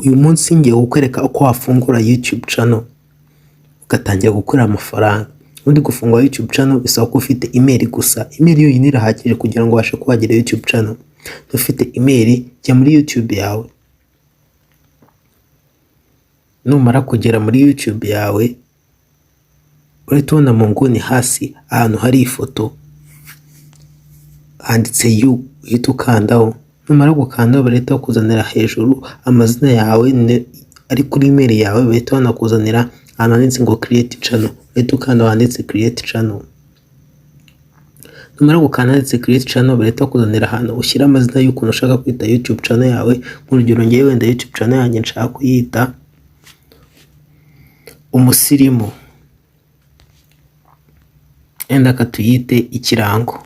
uyu munsi ngiye kukwereka uko wafungura YouTube channel ugatangira gukorera amafaranga. Ubundi gufungura YouTube channel bisaba ko ufite email gusa. Email yonyine irahagije kugira ngo ubashe kuhagira YouTube channel. Ufite email, jya muri YouTube yawe. Numara kugera muri YouTube yawe, urahita ubona mu nguni hasi ahantu hari ifoto handitse you, uhita ukandaho. Numara gukandaho barahita bakuzanira hejuru amazina yawe ari kuri email yawe, bahita banakuzanira ahantu handitse ngo create channel, bahita ukanda handitse create channel. Numara gukanda handitse create channel barahita bakuzanira ahantu ushyira amazina y'ukuntu ushaka kwita YouTube channel yawe. Nk'urugero ngewe wenda YouTube channel yanjye nshaka kuyita Umusirimu, enda katuyite Ikirango.